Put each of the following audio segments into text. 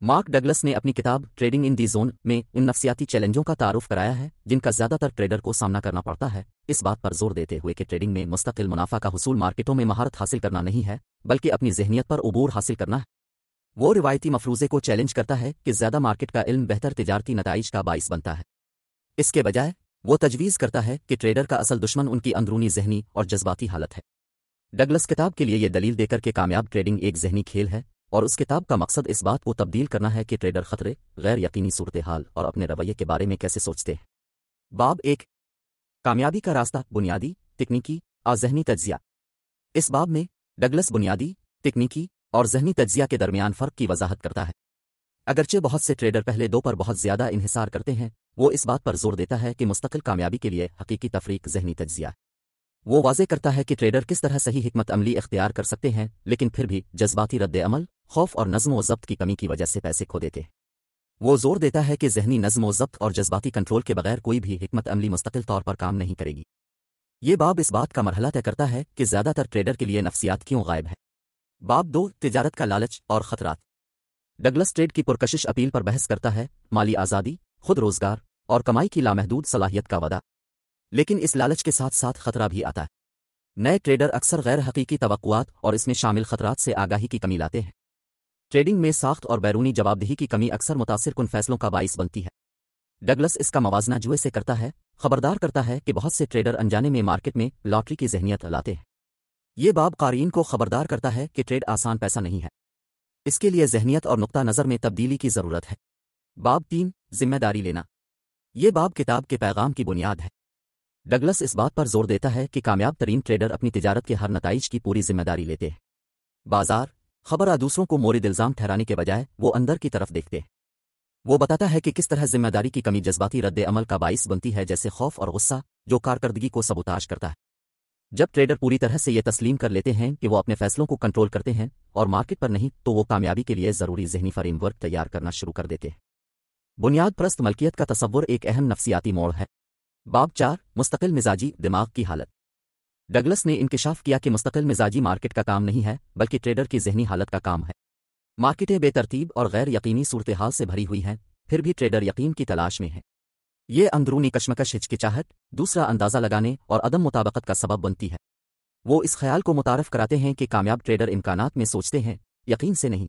Mark Douglas نے اپنی کتاب ٹریڈنگ ان دی زون میں ان نفسیاتی چیلنجوں کا تعارف کرایا ہے جن کا زیادہ تر ٹریڈر کو سامنا کرنا پڑتا ہے، اس بات پر زور دیتے ہوئے کہ ٹریڈنگ میں مستقل منافع کا حصول مارکیٹوں میں مہارت حاصل کرنا نہیں ہے بلکہ اپنی ذہنیت پر عبور حاصل کرنا ہے۔ وہ روایتی مفروضے کو چیلنج کرتا ہے کہ زیادہ مارکیٹ کا علم بہتر تجارتی نتائج کا باعث بنتا ہے۔ اس کے بجائے وہ تجویز کرتا ہے کہ ٹریڈر کا اصل دشمن ان کی اندرونی ذہنی اور جذباتی حالت ہے۔ ڈگلس کتاب کے لیے یہ دلیل دے کر کہ کامیاب ٹریڈنگ ایک ذہنی کھیل ہے، اور اس کتاب کا مقصد اس بات کو تبدیل کرنا ہے کہ ٹریڈر خطرے، غیر یقینی صورتحال اور اپنے رویے کے بارے میں کیسے سوچتے ہیں۔ باب 1، کامیابی کا راستہ، بنیادی، تکنیکی اور ذہنی تجزیہ۔ اس باب میں ڈگلس بنیادی، تکنیکی اور ذہنی تجزیہ کے درمیان فرق کی وضاحت کرتا ہے۔ اگرچہ بہت سے ٹریڈر پہلے دو پر بہت زیادہ انحصار کرتے ہیں، وہ اس بات پر زور دیتا ہے کہ مستقل کامیابی کے لیے حقیقی تفریق ذہنی تجزیہ ہے۔ وہ واضح کرتا ہے کہ ٹریڈر کس طرح صحیح حکمت عملی اختیار کر سکتے ہیں لیکن پھر بھی جذباتی رد عمل، خوف اور نظم و ضبط کی کمی کی وجہ سے پیسے کھو دیتے ہیں۔ وہ زور دیتا ہے کہ ذہنی نظم و ضبط اور جذباتی کنٹرول کے بغیر کوئی بھی حکمت عملی مستقل طور پر کام نہیں کرے گی۔ یہ باب اس بات کا مرحلہ طے کرتا ہے کہ زیادہ تر ٹریڈر کے لیے نفسیات کیوں غائب ہے۔ باب 2، تجارت کا لالچ اور خطرات۔ ڈگلس ٹریڈ کی پرکشش اپیل پر بحث کرتا ہے، مالی آزادی، خود روزگار اور کمائی کی لامحدود صلاحیت کا وعدہ، لیکن اس لالچ کے ساتھ ساتھ خطرہ بھی آتا ہے۔ نئے ٹریڈر اکثر غیر حقیقی توقعات اور اس میں شامل خطرات سے آگاہی کی کمی لاتے ہیں۔ ٹریڈنگ میں ساخت اور بیرونی جواب دہی کی کمی اکثر متاثر کن فیصلوں کا باعث بنتی ہے۔ ڈگلس اس کا موازنہ جوئے سے کرتا ہے، خبردار کرتا ہے کہ بہت سے ٹریڈر انجانے میں مارکیٹ میں لاٹری کی ذہنیت لاتے ہیں۔ یہ باب قارئین کو خبردار کرتا ہے کہ ٹریڈ آسان پیسہ نہیں ہے، اس کے لیے ذہنیت اور نقطہ نظر میں تبدیلی کی ضرورت ہے۔ باب 3، ذمہ داری لینا۔ یہ باب کتاب کے پیغام کی بنیاد ہے۔ ڈگلس اس بات پر زور دیتا ہے کہ کامیاب ترین ٹریڈر اپنی تجارت کے ہر نتائج کی پوری ذمہ داری لیتے ہیں۔ بازار، خبر دوسروں کو مورد الزام ٹھہرانے کے بجائے وہ اندر کی طرف دیکھتے ہیں۔ وہ بتاتا ہے کہ کس طرح ذمہ داری کی کمی جذباتی رد عمل کا باعث بنتی ہے، جیسے خوف اور غصہ جو کارکردگی کو سبوتاژ کرتا ہے۔ جب ٹریڈر پوری طرح سے یہ تسلیم کر لیتے ہیں کہ وہ اپنے فیصلوں کو کنٹرول کرتے ہیں اور مارکیٹ پر نہیں، تو وہ کامیابی کے لیے ضروری ذہنی فریم ورک تیار کرنا شروع کر دیتے ہیں۔ بنیاد پرست ملکیت کا تصور ایک اہم نفسیاتی موڑ ہے۔ باب 4، مستقل مزاجی دماغ کی حالت۔ ڈگلس نے انکشاف کیا کہ مستقل مزاجی مارکیٹ کا کام نہیں ہے بلکہ ٹریڈر کی ذہنی حالت کا کام ہے۔ مارکیٹیں بے ترتیب اور غیر یقینی صورتحال سے بھری ہوئی ہیں، پھر بھی ٹریڈر یقین کی تلاش میں ہے۔ یہ اندرونی کشمکش، ہچکچاہٹ، دوسرا اندازہ لگانے اور عدم مطابقت کا سبب بنتی ہے۔ وہ اس خیال کو متعارف کراتے ہیں کہ کامیاب ٹریڈر امکانات میں سوچتے ہیں، یقین سے نہیں۔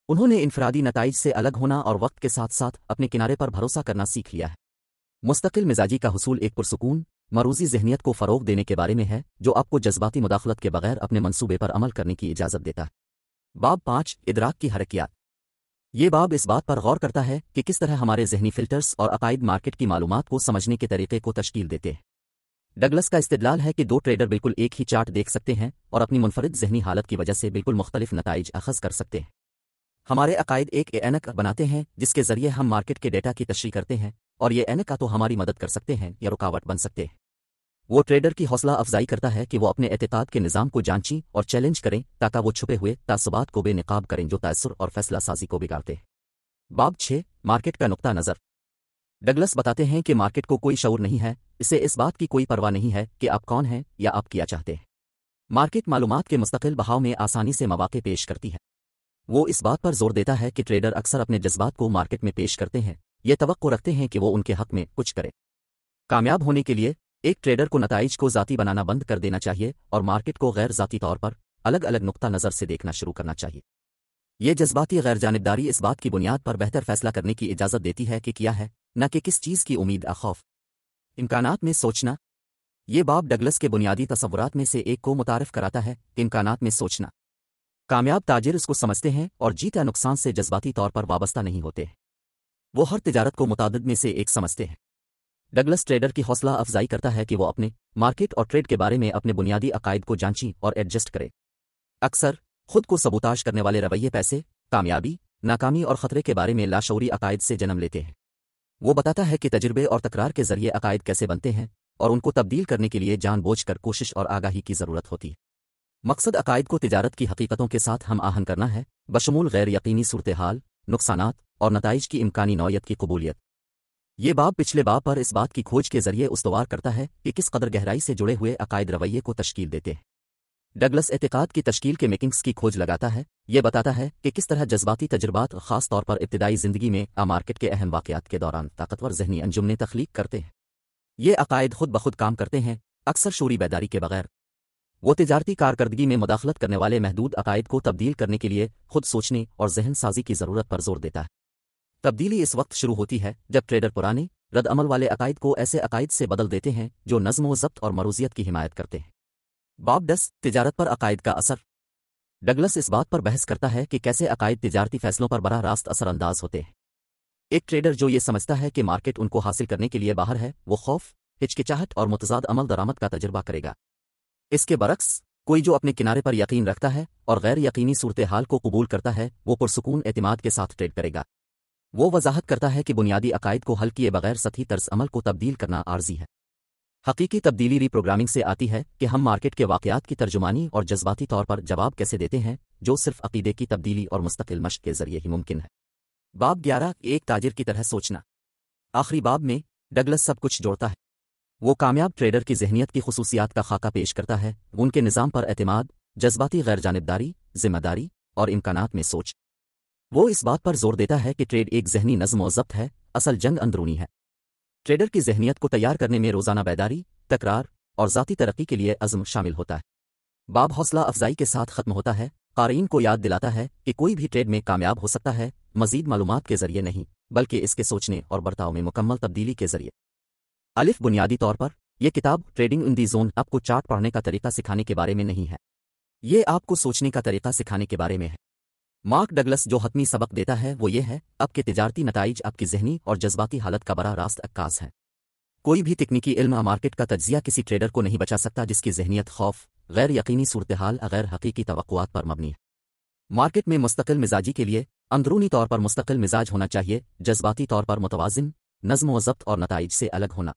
انہوں نے انفرادی نتائج سے الگ ہونا اور وقت کے ساتھ ساتھ اپنے کنارے پر بھروسہ کرنا سیکھ لیا ہے۔ مستقل مزاجی کا حصول ایک پرسکون، مروزی ذہنیت کو فروغ دینے کے بارے میں ہے جو آپ کو جذباتی مداخلت کے بغیر اپنے منصوبے پر عمل کرنے کی اجازت دیتا ہے۔ باب 5، ادراک کی حرکیات۔ یہ باب اس بات پر غور کرتا ہے کہ کس طرح ہمارے ذہنی فلٹرز اور عقائد مارکیٹ کی معلومات کو سمجھنے کے طریقے کو تشکیل دیتے ہیں۔ ڈگلس کا استدلال ہے کہ دو ٹریڈر بالکل ایک ہی چارٹ دیکھ سکتے ہیں اور اپنی منفرد ذہنی حالت کی وجہ سے بالکل مختلف نتائج اخذ کر سکتے ہیں۔ ہمارے عقائد ایک اینک بناتے ہیں جس کے ذریعے ہم مارکیٹ کے ڈیٹا کی تشریح کرتے ہیں، اور یہ اینک کا تو ہماری مدد کر سکتے ہیں یا رکاوٹ بن سکتے ہیں۔ وہ ٹریڈر کی حوصلہ افزائی کرتا ہے کہ وہ اپنے اعتقاد کے نظام کو جانچیں اور چیلنج کریں تاکہ وہ چھپے ہوئے تعصبات کو بے نقاب کریں جو تاثر اور فیصلہ سازی کو بگاڑتے ہیں۔ باب 6، مارکیٹ کا نقطہ نظر۔ ڈگلس بتاتے ہیں کہ مارکیٹ کو کوئی شعور نہیں ہے، اسے اس بات کی کوئی پرواہ نہیں ہے کہ آپ کون ہیں یا آپ کیا چاہتے ہیں۔ مارکیٹ معلومات کے مستقل بہاؤ میں آسانی سے مواقع پیش کرتی ہے۔ وہ اس بات پر زور دیتا ہے کہ ٹریڈر اکثر اپنے جذبات کو مارکیٹ میں پیش کرتے ہیں، یہ توقع رکھتے ہیں کہ وہ ان کے حق میں کچھ کرے۔ کامیاب ہونے کے لیے ایک ٹریڈر کو نتائج کو ذاتی بنانا بند کر دینا چاہیے اور مارکیٹ کو غیر ذاتی طور پر الگ الگ نقطہ نظر سے دیکھنا شروع کرنا چاہیے۔ یہ جذباتی غیر جانبداری اس بات کی بنیاد پر بہتر فیصلہ کرنے کی اجازت دیتی ہے کہ کیا ہے، نہ کہ کس چیز کی امید خوف۔ امکانات میں سوچنا۔ یہ باب ڈگلس کے بنیادی تصورات میں سے ایک کو متعارف کراتا ہے، امکانات میں سوچنا۔ کامیاب تاجر اس کو سمجھتے ہیں اور جیت یا نقصان سے جذباتی طور پر وابستہ نہیں ہوتے۔ وہ ہر تجارت کو متعدد میں سے ایک سمجھتے ہیں۔ ڈگلس ٹریڈر کی حوصلہ افزائی کرتا ہے کہ وہ اپنے مارکیٹ اور ٹریڈ کے بارے میں اپنے بنیادی عقائد کو جانچیں اور ایڈجسٹ کرے۔ اکثر خود کو سبوتاژ کرنے والے رویے پیسے، کامیابی، ناکامی اور خطرے کے بارے میں لاشعوری عقائد سے جنم لیتے ہیں۔ وہ بتاتا ہے کہ تجربے اور تکرار کے ذریعے عقائد کیسے بنتے ہیں اور ان کو تبدیل کرنے کے لیے جان بوجھ کر کوشش اور آگاہی کی ضرورت ہوتی ہے۔ مقصد عقائد کو تجارت کی حقیقتوں کے ساتھ ہم آہنگ کرنا ہے، بشمول غیر یقینی صورتحال، نقصانات اور نتائج کی امکانی نوعیت کی قبولیت۔ یہ باب پچھلے باب پر اس بات کی کھوج کے ذریعے استوار کرتا ہے کہ کس قدر گہرائی سے جڑے ہوئے عقائد رویے کو تشکیل دیتے ہیں۔ डगलस एतिकाद की तश्कील के मेकिंग्स की खोज लगाता है। ये बताता है कि किस तरह जज्बाती तजुर्बात ख़ास तौर पर इब्तिदाई ज़िंदगी में मार्केट के अहम वाक़यात के दौरान ताकतवर ज़हनी अंजुमने तख्लीक करते हैं। ये अकायद खुद ब खुद काम करते हैं, अक्सर शूरी बेदारी के बगैर। वो तिजारती कारकर्दगी में मुदाखलत करने वाले महदूद अकायद को तब्दील करने के लिए खुद सोचने और जहन साजी की ज़रूरत पर जोर देता है। तब्दीली इस वक्त शुरू होती है जब ट्रेडर पुराने रद्द अमल वाले अकायद को ऐसे अकायद से बदल देते हैं जो नज़्म व ज़ब्त और मरूजियत की हिमायत करते हैं। बॉब 10 तिजारत पर अकायद का असर। डगलस इस बात पर बहस करता है कि कैसे अकायद तिजारती फैसलों पर बराह रास्त असरअंदाज होते हैं। एक ट्रेडर जो ये समझता है कि मार्केट उनको हासिल करने के लिए बाहर है, वो खौफ, हिचकिचाहट और मुतज़ाद अमल दरामद का तजुर्बा करेगा। इसके बरक्स कोई जो अपने किनारे पर यकीन रखता है और गैर यकीनी सूरत हाल को कबूल करता है, वो पुरसुकून एतिमाद के साथ ट्रेड करेगा। वो वजाहत करता है कि बुनियादी अकायद को हल किए बगैर सतही तर्ज अमल को तब्दील करना आर्जी है। हकीकी तब्दीली रीप्रोग्रामिंग से आती है कि हम मार्केट के वाक़यात की तर्जुमानी और जज्बाती तौर पर जवाब कैसे देते हैं, जो सिर्फ अकीदे की तब्दीली और मुस्तकिल मश्क के जरिए ही मुमकिन है। बाब 11 एक ताजिर की तरह सोचना। आखिरी बाब में डगलस सब कुछ जोड़ता है। वो कामयाब ट्रेडर की जहनियत की खुसूसियात का खाका पेश करता है, उनके निज़ाम पर एतमाद, जज्बाती गैर जानिबदारी, जिम्मेदारी और इम्कानात में सोच। वो इस बात पर जोर देता है कि ट्रेड एक जहनी नज़्म व ज़ब्त है, असल जंग अंदरूनी है। ट्रेडर की जहनियत को तैयार करने में रोज़ाना बेदारी, तकरार और ज़ाती तरक्की के लिए अज़्म शामिल होता है। बाब हौसला अफजाई के साथ ख़त्म होता है, क़ारीन को याद दिलाता है कि कोई भी ट्रेड में कामयाब हो सकता है, मज़ीद मालूमात के ज़रिए नहीं, बल्कि इसके सोचने और बर्ताव में मुकम्मल तब्दीली के ज़रिए। अलिफ बुनियादी तौर पर यह किताब ट्रेडिंग इन दी जोन आपको चार्ट पढ़ने का तरीका सिखाने के बारे में नहीं है, ये आपको सोचने का तरीका सिखाने के बारे में है। मार्क डगलस जो हतमी सबक देता है वो ये है, आपके तिजारती नताइज आपकी जहनी और जज्बाती हालत का बड़ा रास्त अक्कास है। कोई भी तकनीकी इल्म मार्केट का तज्जिया किसी ट्रेडर को नहीं बचा सकता जिसकी जहनियत खौफ, गैर यकीनी सूरत हाल, गैर हकीकी तवक्कुआत पर मबनी है। मार्केट में मुस्तकिल मिजाजी के लिए अंदरूनी तौर पर मुस्तकिल मिजाज होना चाहिए, जज्बाती तौर पर मुतवाज़िन, नज़्म व ज़ब्त और नताइज से अलग होना।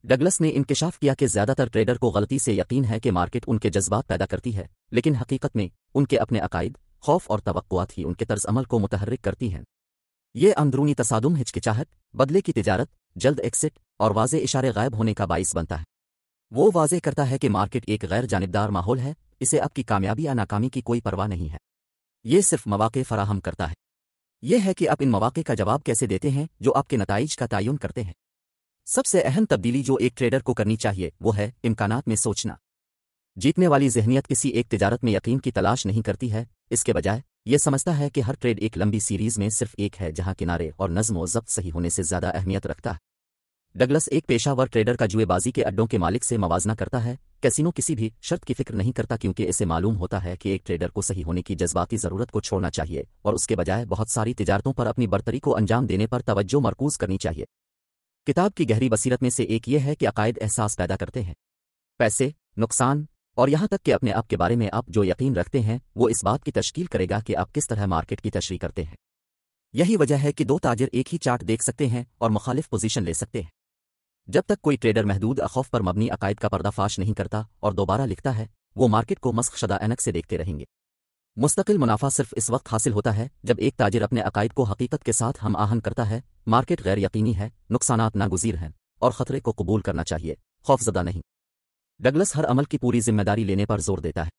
डगलस ने इंकिशाफ किया कि ज़्यादातर ट्रेडर को गलती से यकीन है कि मार्केट उनके जज्बात पैदा करती है, लेकिन हकीकत में उनके अपने अकायद, खौफ और तवक्कुआत ही उनके तर्ज अमल को मुतहर्रिक करती हैं। ये अंदरूनी तसादुम, हिचकिचाहट, बदले की तिजारत, जल्द एक्सिट और वाज़े इशारे गायब होने का बाइस बनता है। वो वाज़े करता है कि मार्केट एक गैर जानिबदार माहौल है, इसे आपकी कामयाबी या नाकामी की कोई परवाह नहीं है। ये सिर्फ मौक़े फराहम करता है। यह है कि आप इन मौक़े का जवाब कैसे देते हैं जो आपके नताइज का तयन करते हैं। सबसे अहम तब्दीली जो एक ट्रेडर को करनी चाहिए वो है इम्कानात में सोचना। जीतने वाली जहनियत किसी एक तिजारत में यकीन की तलाश नहीं करती है, इसके बजाय ये समझता है कि हर ट्रेड एक लंबी सीरीज़ में सिर्फ एक है जहां किनारे और नज़्म व ज़ब्त सही होने से ज़्यादा अहमियत रखता है। डगलस एक पेशावर ट्रेडर का जुएबाजी के अड्डों के मालिक से मवाजना करता है। कैसीनो किसी भी शर्त की फिक्र नहीं करता क्योंकि इसे मालूम होता है कि एक ट्रेडर को सही होने की जज्बाती ज़रूरत को छोड़ना चाहिए और उसके बजाय बहुत सारी तिजारतों पर अपनी बर्तरी को अंजाम देने पर तवज्जो मरकूज़ करनी चाहिए। किताब की गहरी बसीरत में से एक यह है कि अकायद एहसास पैदा करते हैं। पैसे, नुकसान और यहाँ तक कि अपने आप के बारे में आप जो यकीन रखते हैं वो इस बात की तश्कील करेगा कि आप किस तरह मार्केट की तशरीह करते हैं। यही वजह है कि दो ताजिर एक ही चार्ट देख सकते हैं और मुखालिफ पोजीशन ले सकते हैं। जब तक कोई ट्रेडर महदूद अखौफ पर मबनी अकायद का पर्दाफाश नहीं करता और दोबारा लिखता है, वो मार्केट को मस्ख शदा ऐनक से देखते रहेंगे। मुस्तकिल मुनाफा सिर्फ इस वक्त हासिल होता है जब एक ताजिर अपने अकायद को हकीकत के साथ हम आहंग करता है। मार्केट गैर यकीनी है, नुकसानात नागुज़ीर हैं और ख़तरे को कबूल करना चाहिए, खौफज़दा नहीं। डगलस हर अमल की पूरी जिम्मेदारी लेने पर जोर देता है।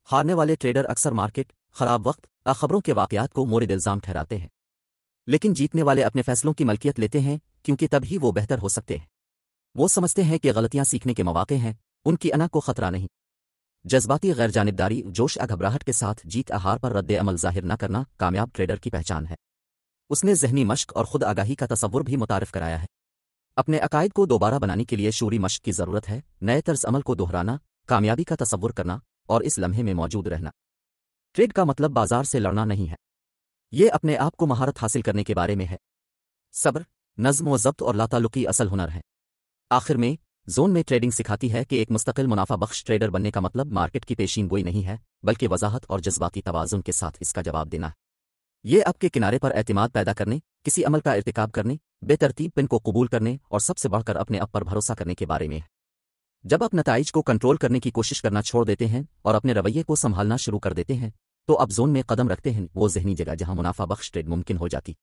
हारने वाले ट्रेडर अक्सर मार्केट, खराब वक्त, खबरों के वाक़यात को मोरिद इल्ज़ाम ठहराते हैं, लेकिन जीतने वाले अपने फैसलों की मलकियत लेते हैं क्योंकि तब ही वो बेहतर हो सकते हैं। वो समझते हैं कि गलतियां सीखने के मौके हैं, उनकी अना को खतरा नहीं। जज्बाती गैर जानिबदारी, जोश घबराहट के साथ जीत हार पर रद्द अमल जाहिर न करना कामयाब ट्रेडर की पहचान है। उसने जहनी मश्क और खुद आगाही का तसव्वुर भी मुतारिफ कराया है। अपने अकायद को दोबारा बनाने के लिए शूरी मश्क की ज़रूरत है, नए तर्ज अमल को दोहराना, कामयाबी का तसव्वुर करना और इस लम्हे में मौजूद रहना। ट्रेड का मतलब बाजार से लड़ना नहीं है, ये अपने आप को महारत हासिल करने के बारे में है। सब्र, नज़्म व ज़ब्त और लाताल्लुकी असल हुनर है। आखिर में जोन में ट्रेडिंग सिखाती है कि एक मुस्तकिल मुनाफा बख्श ट्रेडर बनने का मतलब मार्केट की पेशीन गोई नहीं है, बल्कि वजाहत और जज्बाती तवाज़ुन के साथ इसका जवाब देना है। ये आपके किनारे पर एतमाद पैदा करने, किसी अमल का इर्तिकाब करने, बेतरतीब पिन को कबूल करने और सबसे बढ़कर अपने आप पर भरोसा करने के बारे में है। जब आप नताइज को कंट्रोल करने की कोशिश करना छोड़ देते हैं और अपने रवैये को संभालना शुरू कर देते हैं, तो आप जोन में कदम रखते हैं, वो जहनी जगह जहां मुनाफा बख्श ट्रेड मुमकिन हो जाती।